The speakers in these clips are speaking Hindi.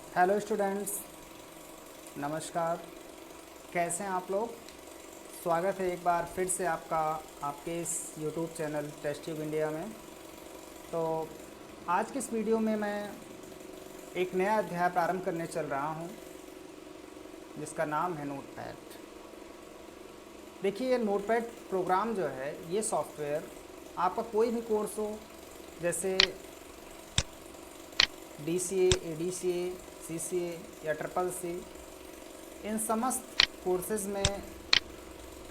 हेलो स्टूडेंट्स, नमस्कार। कैसे हैं आप लोग? स्वागत है एक बार फिर से आपका आपके इस YouTube channel test tube India में। तो आज की इस वीडियो में मैं एक नया अध्याय प्रारंभ करने चल रहा हूं, जिसका नाम है नोटपैड। देखिए, ये नोटपैड प्रोग्राम जो है, ये सॉफ्टवेयर आपका कोई भी कोर्स हो, जैसे DCA, ADCA, CCA या CCC, इन समस्त कोर्सेज़ में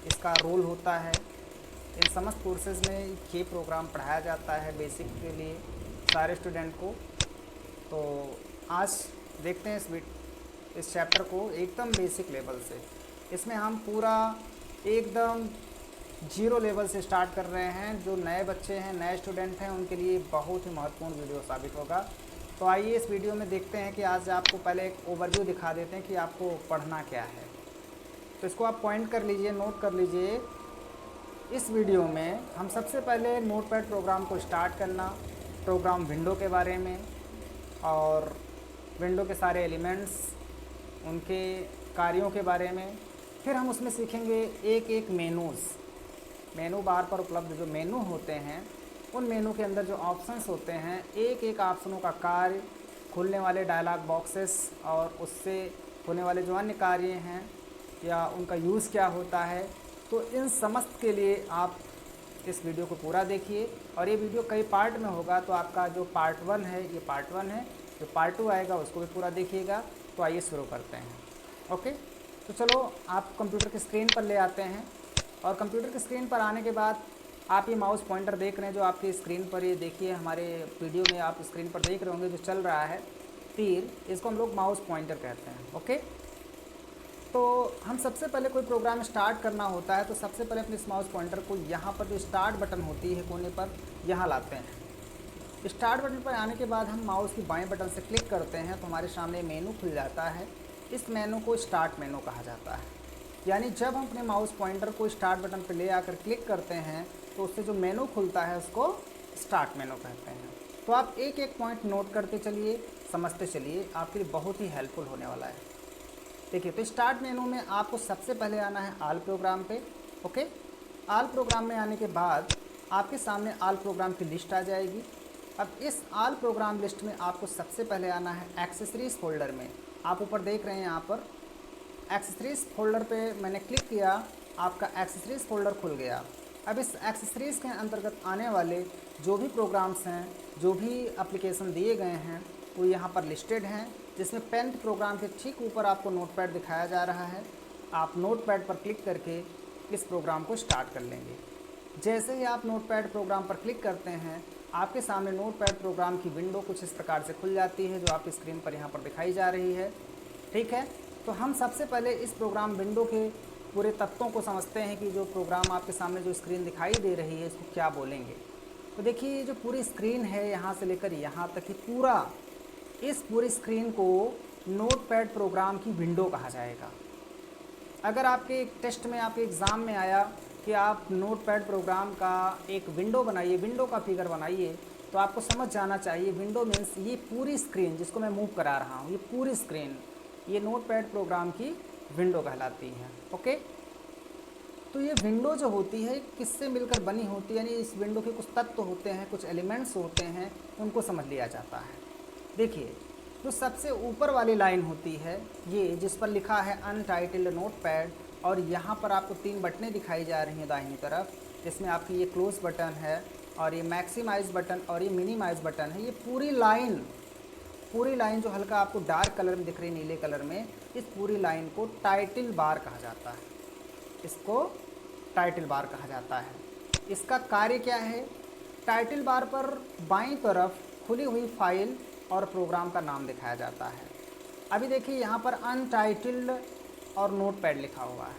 इसका रोल होता है। इन समस्त कोर्सेज़ में ये प्रोग्राम पढ़ाया जाता है बेसिक के लिए सारे स्टूडेंट को। तो आज देखते हैं इस चैप्टर को एकदम बेसिक लेवल से। इसमें हम पूरा एकदम जीरो लेवल से स्टार्ट कर रहे हैं। जो नए बच्चे हैं, नए स्टूडेंट हैं, उनके लिए बहुत ही महत्वपूर्ण वीडियो साबित होगा। तो आइए इस वीडियो में देखते हैं कि आज आपको पहले एक ओवरव्यू दिखा देते हैं कि आपको पढ़ना क्या है। तो इसको आप पॉइंट कर लीजिए, नोट कर लीजिए। इस वीडियो में हम सबसे पहले नोटपैड प्रोग्राम को स्टार्ट करना, प्रोग्राम विंडो के बारे में और विंडो के सारे एलिमेंट्स, उनके कार्यों के बारे में। फिर हम उसमें सीखेंगे एक एक मेनू बार पर उपलब्ध जो मेनू होते हैं, उन मेनू के अंदर जो ऑप्शंस होते हैं, एक एक ऑप्शनों का कार्य, खुलने वाले डायलॉग बॉक्सेस और उससे होने वाले जो अन्य कार्य हैं या उनका यूज़ क्या होता है। तो इन समस्त के लिए आप इस वीडियो को पूरा देखिए। और ये वीडियो कई पार्ट में होगा, तो आपका जो पार्ट 1 है ये पार्ट 1 है, जो पार्ट 2 आएगा उसको भी पूरा देखिएगा। तो आइए शुरू करते हैं। ओके, तो चलो आप कंप्यूटर की स्क्रीन पर ले आते हैं। और कंप्यूटर की स्क्रीन पर आने के बाद आप ये माउस पॉइंटर देख रहे हैं जो आपकी स्क्रीन पर, ये देखिए हमारे वीडियो में आप स्क्रीन पर देख रहे होंगे जो चल रहा है तीर, इसको हम लोग माउस पॉइंटर कहते हैं। ओके, तो हम सबसे पहले कोई प्रोग्राम स्टार्ट करना होता है तो सबसे पहले अपने इस माउस पॉइंटर को यहाँ पर जो स्टार्ट बटन होती है कोने पर, यहाँ लाते हैं। स्टार्ट बटन पर आने के बाद हम माउस की बाएं बटन से क्लिक करते हैं तो हमारे सामने मेनू खुल जाता है। इस मेनू को स्टार्ट मेनू कहा जाता है। यानी जब हम अपने माउस पॉइंटर को स्टार्ट बटन पर ले आकर क्लिक करते हैं तो उससे जो मेनू खुलता है उसको स्टार्ट मेनू कहते हैं। तो आप एक एक पॉइंट नोट करते चलिए, समझते चलिए, आपके लिए बहुत ही हेल्पफुल होने वाला है। देखिए, तो स्टार्ट मेनू में आपको सबसे पहले आना है ऑल प्रोग्राम पे। ओके, ऑल प्रोग्राम में आने के बाद आपके सामने ऑल प्रोग्राम की लिस्ट आ जाएगी। अब इस ऑल प्रोग्राम लिस्ट में आपको सबसे पहले आना है एक्सेसरीज़ फोल्डर में। आप ऊपर देख रहे हैं, यहाँ पर एक्सेसरीज़ फोल्डर पे मैंने क्लिक किया, आपका एक्सेसरीज़ फोल्डर खुल गया। अब इस एक्सेसरीज़ के अंतर्गत आने वाले जो भी प्रोग्राम्स हैं, जो भी एप्लीकेशन दिए गए हैं, वो यहाँ पर लिस्टेड हैं। जिसमें 10th प्रोग्राम के ठीक ऊपर आपको नोटपैड दिखाया जा रहा है। आप नोटपैड पर क्लिक करके इस प्रोग्राम को स्टार्ट कर लेंगे। जैसे ही आप नोटपैड प्रोग्राम पर क्लिक करते हैं, आपके सामने नोटपैड प्रोग्राम की विंडो कुछ इस प्रकार से खुल जाती है, जो आपकी स्क्रीन पर यहाँ पर दिखाई जा रही है। ठीक है, तो हम सबसे पहले इस प्रोग्राम विंडो के पूरे तत्वों को समझते हैं कि जो प्रोग्राम आपके सामने जो स्क्रीन दिखाई दे रही है इसको क्या बोलेंगे। तो देखिए, ये जो पूरी स्क्रीन है यहाँ से लेकर यहाँ तक की इस पूरी स्क्रीन को नोटपैड प्रोग्राम की विंडो कहा जाएगा। अगर आपके एक टेस्ट में, आपके एग्ज़ाम में आया कि आप नोटपैड प्रोग्राम का एक विंडो बनाइए, विंडो का फिगर बनाइए, तो आपको समझ जाना चाहिए विंडो मीन्स ये पूरी स्क्रीन जिसको मैं मूव करा रहा हूँ, ये पूरी स्क्रीन ये नोटपैड प्रोग्राम की विंडो कहलाती है। ओके, तो ये विंडो जो होती है किससे मिलकर बनी होती है, यानी इस विंडो के कुछ तत्व होते हैं, कुछ एलिमेंट्स होते हैं, उनको समझ लिया जाता है। देखिए, जो सबसे ऊपर वाली लाइन होती है ये, जिस पर लिखा है अनटाइटल्ड नोटपैड, और यहाँ पर आपको 3 बटनें दिखाई जा रही हैं दाहिनी तरफ, जिसमें आपकी ये क्लोज बटन है और ये मैक्सिमाइज बटन और ये मिनिमाइज बटन है। ये पूरी लाइन जो हल्का आपको डार्क कलर में दिख रही है, नीले कलर में, इस पूरी लाइन को टाइटल बार कहा जाता है। इसको टाइटल बार कहा जाता है। इसका कार्य क्या है? टाइटल बार पर बाईं तरफ खुली हुई फाइल और प्रोग्राम का नाम दिखाया जाता है। अभी देखिए, यहाँ पर अनटाइटल्ड और नोटपैड लिखा हुआ है।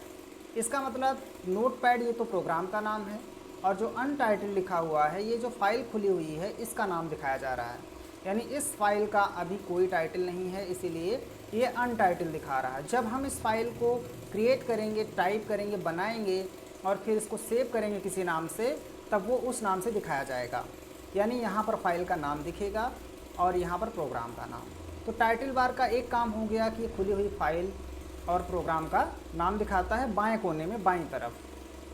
इसका मतलब नोटपैड ये तो प्रोग्राम का नाम है, और जो अनटाइटल्ड लिखा हुआ है, ये जो फाइल खुली हुई है, इसका नाम दिखाया जा रहा है। यानी इस फाइल का अभी कोई टाइटल नहीं है, इसीलिए ये अनटाइटल्ड दिखा रहा है। जब हम इस फाइल को क्रिएट करेंगे, टाइप करेंगे, बनाएंगे और फिर इसको सेव करेंगे किसी नाम से, तब वो उस नाम से दिखाया जाएगा। यानी यहाँ पर फाइल का नाम दिखेगा और यहाँ पर प्रोग्राम का नाम। तो टाइटल बार का एक काम हो गया कि खुली हुई फाइल और प्रोग्राम का नाम दिखाता है बाएं कोने में बाईं तरफ,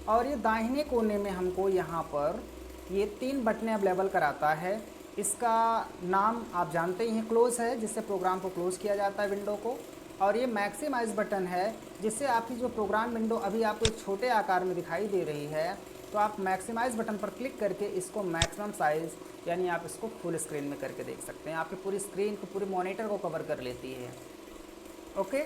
और ये दाहिने कोने में हमको यहाँ पर ये 3 बटनें अवेलेबल कराता है। इसका नाम आप जानते ही हैं, क्लोज़ है, जिससे प्रोग्राम को क्लोज़ किया जाता है विंडो को, और ये मैक्सिमाइज़ बटन है, जिससे आपकी जो प्रोग्राम विंडो अभी आपको एक छोटे आकार में दिखाई दे रही है, तो आप मैक्सिमाइज़ बटन पर क्लिक करके इसको मैक्सिमम साइज़ यानी आप इसको फुल स्क्रीन में करके देख सकते हैं। आपकी पूरी स्क्रीन को, पूरे मॉनिटर को कवर कर लेती है। ओके,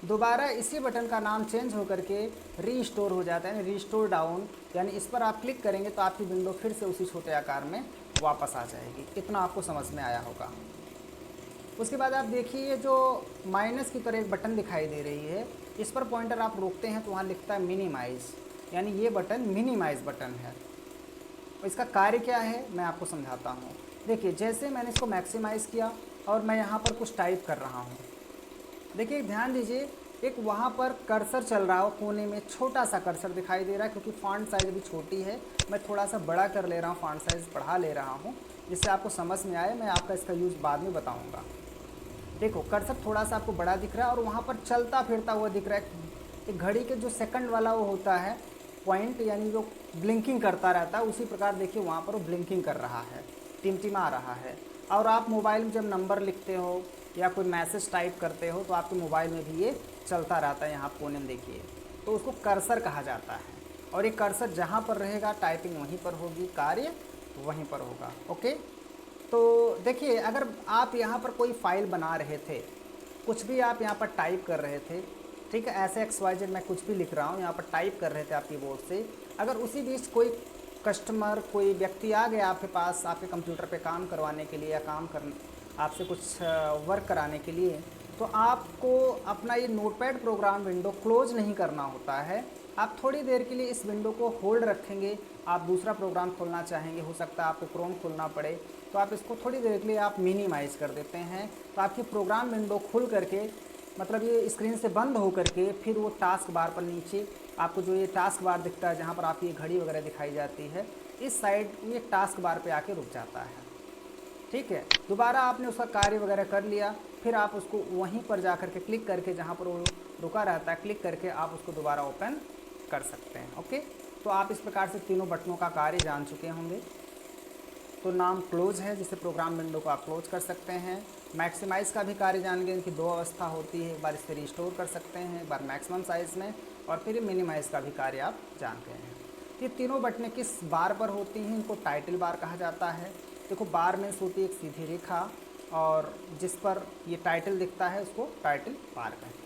दोबारा इसी बटन का नाम चेंज होकर के रीस्टोर हो जाता है, रीस्टोर डाउन, यानी इस पर आप क्लिक करेंगे तो आपकी विंडो फिर से उसी छोटे आकार में वापस आ जाएगी। इतना आपको समझ में आया होगा। उसके बाद आप देखिए जो माइनस की तरह एक बटन दिखाई दे रही है, इस पर पॉइंटर आप रोकते हैं तो वहाँ लिखता है मिनिमाइज़, यानी ये बटन मिनिमाइज़ बटन है। और इसका कार्य क्या है मैं आपको समझाता हूँ। देखिए, जैसे मैंने इसको मैक्सिमाइज़ किया और मैं यहाँ पर कुछ टाइप कर रहा हूँ, देखिए ध्यान दीजिए, एक वहाँ पर कर्सर चल रहा हो, कोने में छोटा सा कर्सर दिखाई दे रहा है, क्योंकि फॉन्ट साइज़ भी छोटी है, मैं थोड़ा सा बड़ा कर ले रहा हूँ, फॉन्ट साइज़ बढ़ा ले रहा हूँ, जिससे आपको समझ में आए। मैं आपका इसका यूज़ बाद में बताऊँगा। देखो, कर्सर थोड़ा सा आपको बड़ा दिख रहा है और वहाँ पर चलता फिरता हुआ दिख रहा है। एक घड़ी के जो सेकंड वाला वो होता है पॉइंट, यानी जो ब्लिंकिंग करता रहता है, उसी प्रकार देखिए वहाँ पर वो ब्लिंकिंग कर रहा है, टिमटिमा रहा है। और आप मोबाइल में जब नंबर लिखते हो या कोई मैसेज टाइप करते हो तो आपके मोबाइल में भी ये चलता रहता है, यहाँ कोने में देखिए, तो उसको कर्सर कहा जाता है। और ये कर्सर जहाँ पर रहेगा टाइपिंग वहीं पर होगी, कार्य वहीं पर होगा। ओके, तो देखिए, अगर आप यहाँ पर कोई फाइल बना रहे थे, कुछ भी आप यहाँ पर टाइप कर रहे थे, ठीक है, ऐसे XYZ मैं कुछ भी लिख रहा हूँ, यहाँ पर टाइप कर रहे थे आप कीबोर्ड से, अगर उसी बीच कोई कस्टमर, कोई व्यक्ति आ गया आपके पास आपके कंप्यूटर पे काम करवाने के लिए या आपसे कुछ वर्क कराने के लिए, तो आपको अपना ये नोटपैड प्रोग्राम विंडो क्लोज नहीं करना होता है। आप थोड़ी देर के लिए इस विंडो को होल्ड रखेंगे। आप दूसरा प्रोग्राम खोलना चाहेंगे, हो सकता है आपको क्रोम खोलना पड़े, तो आप इसको थोड़ी देर के लिए आप मिनिमाइज़ कर देते हैं, तो आपकी प्रोग्राम विंडो खुल करके, मतलब ये स्क्रीन से बंद हो करके, फिर वो टास्क बार पर नीचे आपको जो ये टास्क बार दिखता है, जहाँ पर आपकी घड़ी वगैरह दिखाई जाती है, इस साइड ये टास्क बार पे आके रुक जाता है। ठीक है, दोबारा आपने उसका कार्य वगैरह कर लिया, फिर आप उसको वहीं पर जा कर के क्लिक करके, जहाँ पर वो रुका रहता है, क्लिक करके आप उसको दोबारा ओपन कर सकते हैं। ओके, तो आप इस प्रकार से तीनों बटनों का कार्य जान चुके होंगे। तो नाम क्लोज है, जिससे प्रोग्राम विंडो को आप क्लोज कर सकते हैं। मैक्सिमाइज़ का भी कार्य जान गए, इनकी 2 अवस्था होती है, एक बार इसे रिस्टोर कर सकते हैं, एक बार मैक्सिमम साइज़ में, और फिर मिनिमाइज़ का भी कार्य आप जान गए हैं। ये तीनों बटनें किस बार पर होती हैं, इनको टाइटल बार कहा जाता है। देखो, बार मीन्स होती है एक सीधी रेखा, और जिस पर ये टाइटल दिखता है उसको टाइटल बार कहते हैं।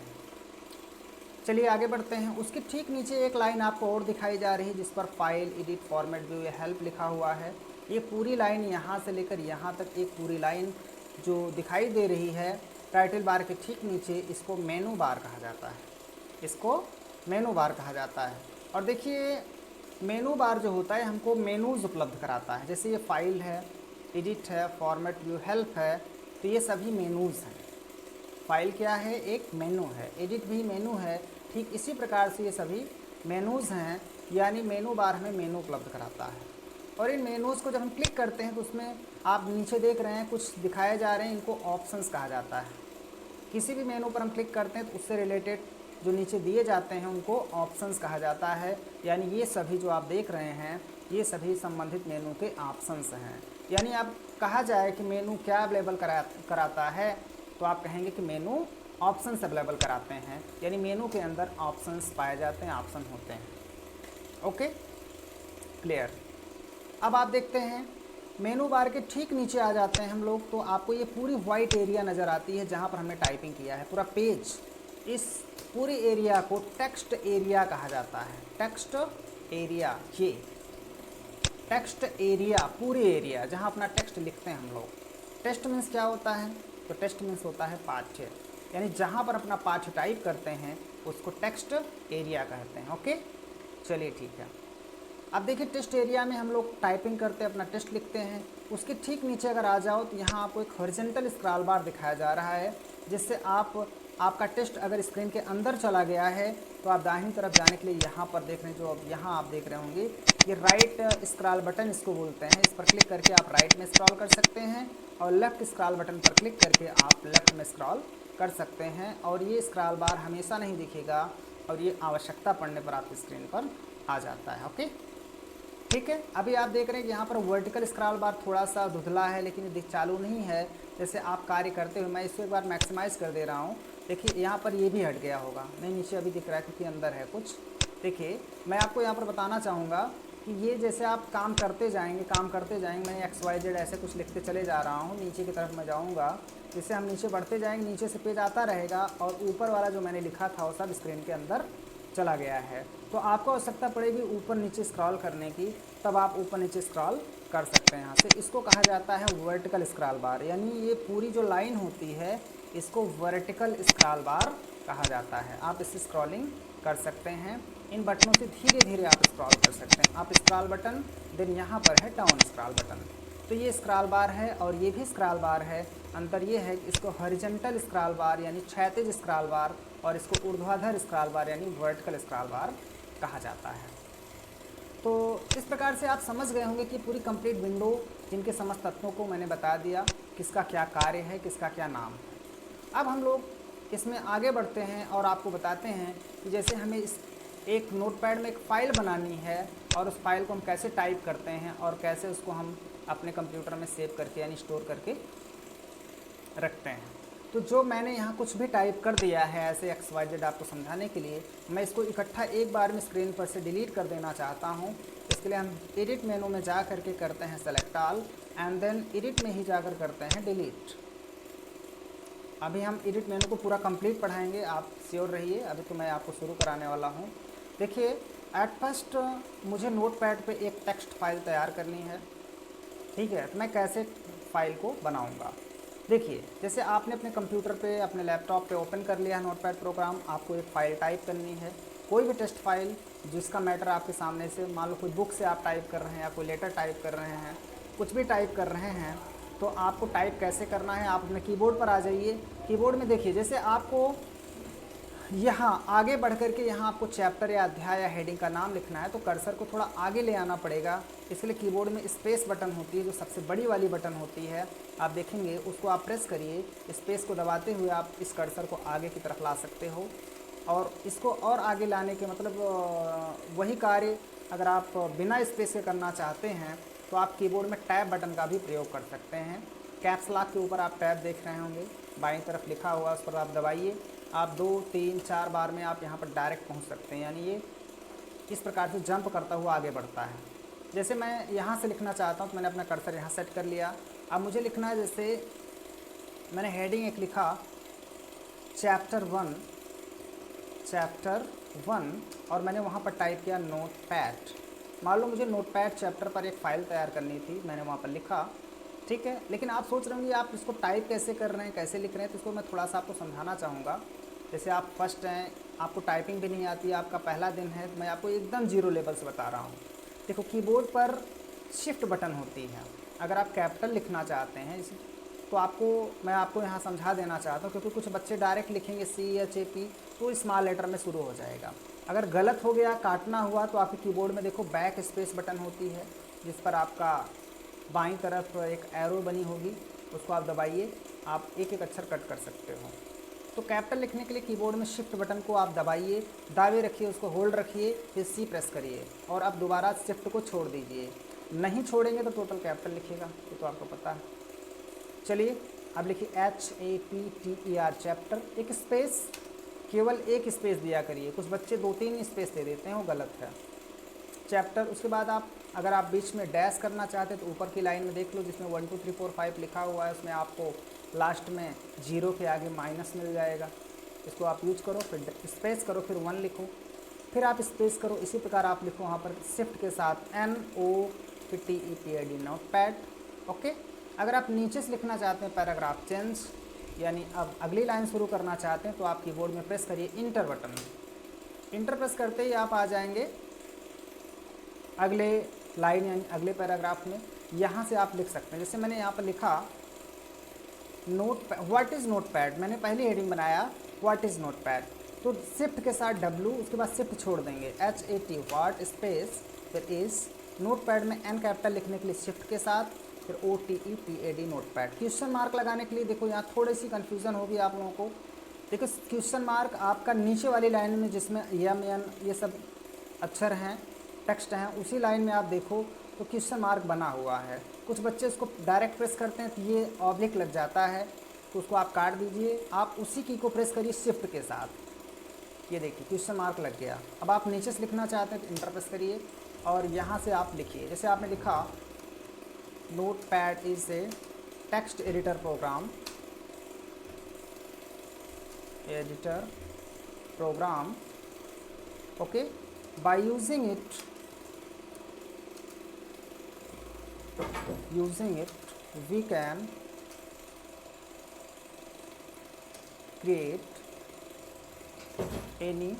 चलिए आगे बढ़ते हैं। उसके ठीक नीचे एक लाइन आपको और दिखाई जा रही है, जिस पर file, edit, format, view, help लिखा हुआ है। ये पूरी लाइन यहाँ से लेकर यहाँ तक एक पूरी लाइन जो दिखाई दे रही है टाइटल बार के ठीक नीचे, इसको मेनू बार कहा जाता है। इसको मेनू बार कहा जाता है। और देखिए, मेनू बार जो होता है हमको मेनूज़ उपलब्ध कराता है। जैसे ये फाइल है, एडिट है, फॉर्मेट, व्यू, हेल्प है, तो ये सभी मेनूज़ हैं। फाइल क्या है? एक मेनू है। एडिट भी मेनू है। ठीक इसी प्रकार से ये सभी मेनूज़ हैं, यानी मेनू बार हमें मेनू उपलब्ध कराता है। और इन मेनूज़ को जब हम क्लिक करते हैं तो उसमें आप नीचे देख रहे हैं कुछ दिखाए जा रहे हैं, इनको ऑप्शंस कहा जाता है। किसी भी मेनू पर हम क्लिक करते हैं तो उससे रिलेटेड जो नीचे दिए जाते हैं उनको ऑप्शंस कहा जाता है। यानी ये सभी जो आप देख रहे हैं ये सभी संबंधित मेनू के ऑप्शंस हैं। यानी आप कहा जाए कि मेनू क्या अवेलेबल कराता है, तो आप कहेंगे कि मेनू ऑप्शंस अवेलेबल कराते हैं। यानी मेनू के अंदर ऑप्शंस पाए जाते हैं, ऑप्शन होते हैं। Okay, clear. अब आप देखते हैं मेनू बार के ठीक नीचे आ जाते हैं हम लोग, तो आपको ये पूरी वाइट एरिया नज़र आती है जहाँ पर हमने टाइपिंग किया है। पूरा पेज, इस पूरे एरिया को टेक्स्ट एरिया कहा जाता है। टेक्स्ट एरिया, ये टेक्स्ट एरिया, पूरे एरिया जहाँ अपना टेक्स्ट लिखते हैं हम लोग। टेक्स्ट मीन्स क्या होता है? तो टेक्स्ट मीन्स होता है पाठ्य, यानी जहाँ पर अपना पाठ्य टाइप करते हैं उसको टेक्स्ट एरिया कहते हैं। ओके, चलिए ठीक है। अब देखिए, टेक्स्ट एरिया में हम लोग टाइपिंग करते हैं, अपना टेक्स्ट लिखते हैं। उसके ठीक नीचे अगर आ जाओ तो यहाँ आपको एक हॉरिजॉन्टल स्क्रॉल बार दिखाया जा रहा है, जिससे आप आपका टेस्ट अगर स्क्रीन के अंदर चला गया है तो आप दाहिनी तरफ जाने के लिए यहाँ पर देख रहे हैं, जो अब यहाँ आप देख रहे होंगे, ये राइट स्क्रॉल बटन इसको बोलते हैं। इस पर क्लिक करके आप राइट में स्क्रॉल कर सकते हैं और लेफ्ट स्क्रॉल बटन पर क्लिक करके आप लेफ्ट में स्क्रॉल कर सकते हैं। और ये स्क्रॉल बार हमेशा नहीं दिखेगा और ये आवश्यकता पड़ने पर आपकी स्क्रीन पर आ जाता है। ओके, ठीक है। अभी आप देख रहे हैं कि यहाँ पर वर्टिकल स्क्रॉल बार थोड़ा सा धुंधला है, लेकिन ये दिख चालू नहीं है। जैसे आप कार्य करते हुए, मैं इसको एक बार मैक्सिमाइज़ कर दे रहा हूँ। देखिए यहाँ पर ये भी हट गया होगा, नहीं नीचे अभी दिख रहा है क्योंकि अंदर है कुछ। देखिए मैं आपको यहाँ पर बताना चाहूँगा कि ये जैसे आप काम करते जाएंगे, मैं XYZ ऐसे कुछ लिखते चले जा रहा हूँ, नीचे की तरफ मैं जाऊँगा, जिससे हम नीचे बढ़ते जाएंगे, नीचे से पेज आता रहेगा और ऊपर वाला जो मैंने लिखा था वो सब स्क्रीन के अंदर चला गया है। तो आपको आवश्यकता पड़ेगी ऊपर नीचे स्क्रॉल करने की, तब आप ऊपर नीचे स्क्रॉल कर सकते हैं यहाँ से। इसको कहा जाता है वर्टिकल स्क्रॉल बार, यानी ये पूरी जो लाइन होती है इसको वर्टिकल स्क्रॉल बार कहा जाता है। आप इससे स्क्रॉलिंग कर सकते हैं, इन बटनों से धीरे धीरे आप स्क्रॉल कर सकते हैं। आप स्क्रॉल बटन, देन यहाँ पर है डाउन स्क्रॉल बटन। तो ये स्क्रॉल बार है और ये भी स्क्रॉल बार है। अंतर ये है कि इसको हॉरिजॉन्टल स्क्रॉल बार यानी क्षैतिज स्क्रॉल बार और इसको ऊर्ध्वाधर स्क्रॉल बार यानी वर्टिकल स्क्रॉल बार कहा जाता है। तो इस प्रकार से आप समझ गए होंगे कि पूरी कंप्लीट विंडो, जिनके समस्त तत्वों को मैंने बता दिया, किसका क्या कार्य है, किसका क्या नाम है। अब हम लोग इसमें आगे बढ़ते हैं और आपको बताते हैं कि जैसे हमें इस एक नोटपैड में एक फ़ाइल बनानी है और उस फाइल को हम कैसे टाइप करते हैं और कैसे उसको हम अपने कंप्यूटर में सेव करके यानी स्टोर करके रखते हैं। तो जो मैंने यहाँ कुछ भी टाइप कर दिया है ऐसे XYZ आपको समझाने के लिए, मैं इसको इकट्ठा एक बार में स्क्रीन पर से डिलीट कर देना चाहता हूँ। इसके लिए हम एडिट मेनू में जा करके करते हैं select all and then edit में ही जाकर करते हैं डिलीट। अभी हम एडिट मेनू को पूरा कंप्लीट पढ़ाएंगे, आप श्योर रहिए। अभी तो मैं आपको शुरू कराने वाला हूँ। देखिए एट फर्स्ट मुझे नोटपैड पे एक टेक्स्ट फाइल तैयार करनी है, ठीक है। तो मैं कैसे फाइल को बनाऊँगा, देखिए जैसे आपने अपने कंप्यूटर पे, अपने लैपटॉप पे ओपन कर लिया है नोटपैड प्रोग्राम, आपको एक फ़ाइल टाइप करनी है, कोई भी टेक्स्ट फाइल जिसका मैटर आपके सामने से, मान लो कोई बुक से आप टाइप कर रहे हैं या कोई लेटर टाइप कर रहे हैं, कुछ भी टाइप कर रहे हैं, तो आपको टाइप कैसे करना है, आप अपने कीबोर्ड पर आ जाइए। कीबोर्ड में देखिए जैसे आपको यहाँ आगे बढ़ कर के यहाँ आपको चैप्टर या अध्याय या हेडिंग का नाम लिखना है, तो कर्सर को थोड़ा आगे ले आना पड़ेगा। इसलिए कीबोर्ड में स्पेस बटन होती है, जो सबसे बड़ी वाली बटन होती है, आप देखेंगे उसको आप प्रेस करिए। स्पेस को दबाते हुए आप इस कर्सर को आगे की तरफ ला सकते हो और इसको और आगे लाने के मतलब वही कार्य अगर आप बिना स्पेस के करना चाहते हैं तो आप कीबोर्ड में टैब बटन का भी प्रयोग कर सकते हैं। कैप्स लॉक के ऊपर आप टैब देख रहे होंगे, बाईं तरफ लिखा हुआ, उस पर आप दबाइए। आप 2, 3, 4 बार में आप यहाँ पर डायरेक्ट पहुँच सकते हैं, यानी ये इस प्रकार से जंप करता हुआ आगे बढ़ता है। जैसे मैं यहाँ से लिखना चाहता हूँ तो मैंने अपना कर्सर यहाँ सेट कर लिया। अब मुझे लिखना है, जैसे मैंने हेडिंग एक लिखा चैप्टर 1 और मैंने वहाँ पर टाइप किया नोटपैड। मान लो मुझे नोटपैड चैप्टर पर एक फ़ाइल तैयार करनी थी, मैंने वहाँ पर लिखा, ठीक है। लेकिन आप सोच रहे होंगे आप इसको टाइप कैसे कर रहे हैं, कैसे लिख रहे हैं, तो इसको मैं थोड़ा सा आपको समझाना चाहूँगा। जैसे आप फर्स्ट हैं, आपको टाइपिंग भी नहीं आती, आपका पहला दिन है, तो मैं आपको एकदम जीरो लेवल से बता रहा हूँ। देखो कीबोर्ड पर शिफ्ट बटन होती है, अगर आप कैपिटल लिखना चाहते हैं तो मैं आपको यहाँ समझा देना चाहता हूँ, क्योंकि कुछ बच्चे डायरेक्ट लिखेंगे CHAP तो स्मॉल लेटर में शुरू हो जाएगा। अगर गलत हो गया, काटना हुआ, तो आपके कीबोर्ड में देखो बैक स्पेस बटन होती है, जिस पर आपका बाईं तरफ एक एरो बनी होगी, उसको आप दबाइए, आप एक एक अक्षर कट कर सकते हो। तो कैपिटल लिखने के लिए कीबोर्ड में शिफ्ट बटन को आप दबाइए, दावे रखिए, उसको होल्ड रखिए, फिर C प्रेस करिए और अब दोबारा शिफ्ट को छोड़ दीजिए। नहीं छोड़ेंगे तो टोटल कैपिटल लिखिएगा, ये तो आपको पता है। चलिए अब लिखिए CHAPTER चैप्टर, एक स्पेस, केवल एक स्पेस दिया करिए। कुछ बच्चे 2-3 स्पेस दे देते हैं, वो गलत है। चैप्टर, उसके बाद आप अगर आप बीच में डैश करना चाहते हैं तो ऊपर की लाइन में देख लो, जिसमें 1 2 3 4 5 लिखा हुआ है, उसमें आपको लास्ट में 0 के आगे माइनस मिल जाएगा। इसको आप यूज करो, फिर स्पेस करो, फिर 1 लिखो, फिर आप स्पेस करो। इसी प्रकार आप लिखो वहाँ पर शिफ्ट के साथ NOTEPAD नोटपैड। ओके। अगर आप नीचे से लिखना चाहते हैं पैराग्राफ चेंज, यानी अब अगली लाइन शुरू करना चाहते हैं, तो आप कीबोर्ड में प्रेस करिए इंटर बटन। इंटर प्रेस करते ही आप आ जाएंगे अगले लाइन यानी अगले पैराग्राफ में। यहाँ से आप लिख सकते हैं, जैसे मैंने यहाँ पर लिखा व्हाट इज़ नोटपैड। मैंने पहली हेडिंग बनाया व्हाट इज़ नोट पैड। तो शिफ्ट के साथ W, उसके बाद शिफ्ट छोड़ देंगे, HAT व्हाट स्पेस फिर इज़। नोट पैड में N कैपिटल लिखने के लिए शिफ्ट के साथ फिर OTEPAD note pad. Question mark लगाने के लिए देखो यहाँ थोड़ी सी कन्फ्यूज़न होगी आप लोगों को। देखो क्वेश्चन मार्क आपका नीचे वाली लाइन में जिसमें MN ये सब अक्षर हैं, टेक्स्ट हैं, उसी लाइन में आप देखो तो क्वेश्चन मार्क बना हुआ है। कुछ बच्चे इसको डायरेक्ट प्रेस करते हैं तो ये ऑब्लिक लग जाता है, तो उसको आप काट दीजिए। आप उसी की को प्रेस करिए शिफ्ट के साथ, ये देखिए क्वेश्चन मार्क लग गया। अब आप नीचे से लिखना चाहते हैं तो इंटर प्रेस करिए और यहाँ से आप लिखिए। जैसे आपने लिखा notepad is a text editor program, okay, by using it we can create any,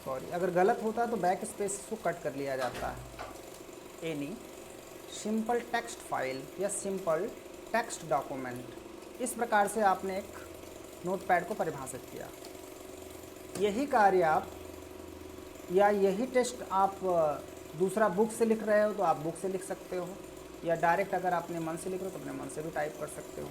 sorry अगर गलत होता है तो बैक स्पेस को कट कर लिया जाता है, एनी सिंपल टेक्स्ट फाइल या सिंपल टेक्स्ट डॉक्यूमेंट। इस प्रकार से आपने एक नोटपैड को परिभाषित किया। यही कार्य आप या यही टेस्ट आप दूसरा बुक से लिख रहे हो तो आप बुक से लिख सकते हो, या डायरेक्ट अगर अपने मन से लिख रहे हो तो अपने मन से भी टाइप कर सकते हो।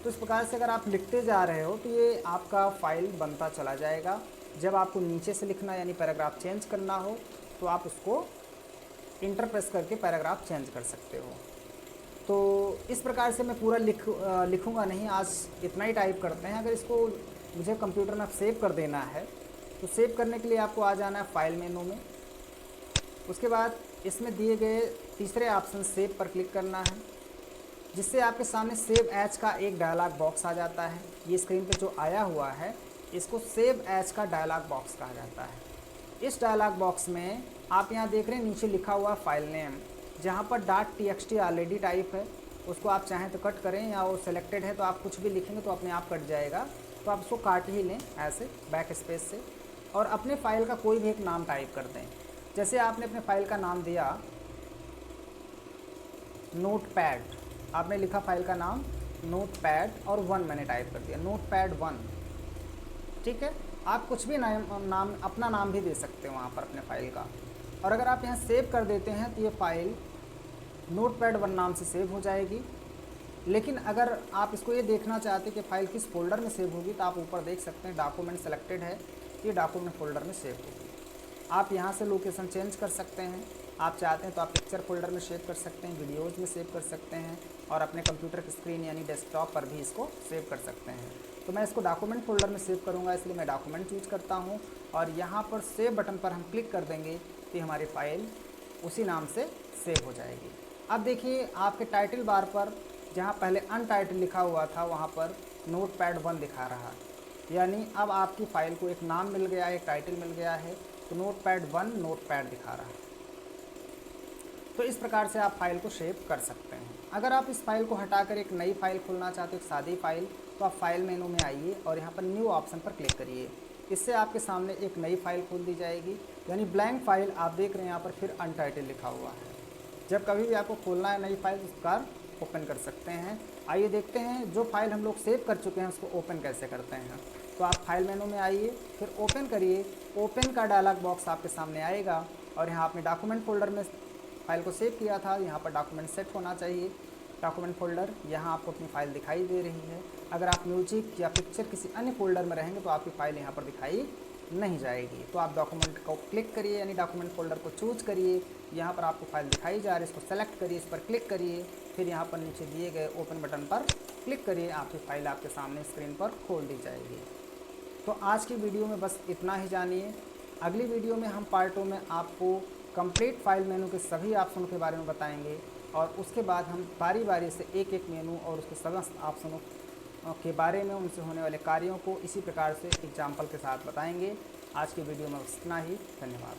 तो इस प्रकार से अगर आप लिखते जा रहे हो तो ये आपका फाइल बनता चला जाएगा। जब आपको नीचे से लिखना यानी पैराग्राफ चेंज करना हो तो आप उसको इंटर प्रेस करके पैराग्राफ चेंज कर सकते हो। तो इस प्रकार से मैं पूरा लिखूँगा नहीं, आज इतना ही टाइप करते हैं। अगर इसको मुझे कंप्यूटर में सेव कर देना है तो सेव करने के लिए आपको आ जाना है फाइल मेनू में। उसके बाद इसमें दिए गए तीसरे ऑप्शन सेव पर क्लिक करना है, जिससे आपके सामने सेव एज का एक डायलॉग बॉक्स आ जाता है। ये स्क्रीन पे जो आया हुआ है इसको सेव एज का डायलॉग बॉक्स कहा जाता है। इस डायलॉग बॉक्स में आप यहाँ देख रहे हैं नीचे लिखा हुआ फाइल नेम, जहाँ पर .txt ऑलरेडी टाइप है, उसको आप चाहें तो कट करें, या वो सिलेक्टेड है तो आप कुछ भी लिखेंगे तो अपने आप कट जाएगा, तो आप उसको काट ही लें ऐसे बैक स्पेस से, और अपने फाइल का कोई भी एक नाम टाइप कर दें। जैसे आपने अपने फाइल का नाम दिया नोटपैड, आपने लिखा फाइल का नाम नोटपैड और 1 मैंने टाइप कर दिया, नोटपैड 1, ठीक है। आप कुछ भी नाम अपना नाम भी दे सकते हो वहाँ पर अपने फाइल का। और अगर आप यहाँ सेव कर देते हैं तो ये फाइल नोटपैड 1 नाम से सेव हो जाएगी। लेकिन अगर आप इसको ये देखना चाहते हैं कि फ़ाइल किस फोल्डर में सेव होगी तो आप ऊपर देख सकते हैं डॉक्यूमेंट सेलेक्टेड है, ये डॉक्यूमेंट फोल्डर में सेव होगी। आप यहाँ से लोकेशन चेंज कर सकते हैं, आप चाहते हैं तो आप पिक्चर फोल्डर में सेव कर सकते हैं, वीडियोज़ में सेव कर सकते हैं, और अपने कंप्यूटर की स्क्रीन यानी डेस्कटॉप पर भी इसको सेव कर सकते हैं। तो मैं इसको डॉक्यूमेंट फोल्डर में सेव करूँगा, इसलिए मैं डॉक्यूमेंट यूज करता हूँ, और यहाँ पर सेव बटन पर हम क्लिक कर देंगे तो हमारी फ़ाइल उसी नाम से सेव हो जाएगी। अब देखिए आपके टाइटल बार पर जहाँ पहले अनटाइटल लिखा हुआ था वहाँ पर नोटपैड 1 दिखा रहा है, यानी अब आपकी फ़ाइल को एक नाम मिल गया है, एक टाइटल मिल गया है, तो नोटपैड 1 नोटपैड दिखा रहा है। तो इस प्रकार से आप फाइल को सेव कर सकते हैं। अगर आप इस फाइल को हटाकर एक नई फाइल खोलना चाहते हो, एक सादी फाइल, तो आप फाइल मेनू में आइए और यहाँ पर न्यू ऑप्शन पर क्लिक करिए। इससे आपके सामने एक नई फाइल खोल दी जाएगी, यानी ब्लैंक फाइल आप देख रहे हैं यहाँ पर फिर अनटाइटल लिखा हुआ है। जब कभी भी आपको खोलना है नई फाइल उसका ओपन कर सकते हैं। आइए देखते हैं जो फाइल हम लोग सेव कर चुके हैं उसको ओपन कैसे करते हैं। तो आप फाइल मेनू में आइए, फिर ओपन करिए, ओपन का डायलॉग बॉक्स आपके सामने आएगा, और यहाँ आपने डॉक्यूमेंट फोल्डर में फाइल को सेव किया था, यहाँ पर डॉक्यूमेंट सेट होना चाहिए, डॉक्यूमेंट फोल्डर, यहाँ आपको अपनी फ़ाइल दिखाई दे रही है। अगर आप म्यूजिक या पिक्चर किसी अन्य फोल्डर में रहेंगे तो आपकी फ़ाइल यहाँ पर दिखाई नहीं जाएगी। तो आप डॉक्यूमेंट को क्लिक करिए, यानी डॉक्यूमेंट फोल्डर को चूज करिए, यहाँ पर आपको फाइल दिखाई जा रही है, इसको सेलेक्ट करिए, इस पर क्लिक करिए, फिर यहाँ पर नीचे दिए गए ओपन बटन पर क्लिक करिए, आपकी फ़ाइल आपके सामने स्क्रीन पर खोल दी जाएगी। तो आज की वीडियो में बस इतना ही जानिए। अगली वीडियो में हम पार्ट 2 में आपको कंप्लीट फाइल मेनू के सभी ऑप्शनों के बारे में बताएंगे, और उसके बाद हम बारी बारी से एक एक मेनू और उसके समस्त ऑप्शनों के बारे में, उनसे होने वाले कार्यों को इसी प्रकार से एग्जाम्पल के साथ बताएंगे। आज की वीडियो में इतना ही, धन्यवाद।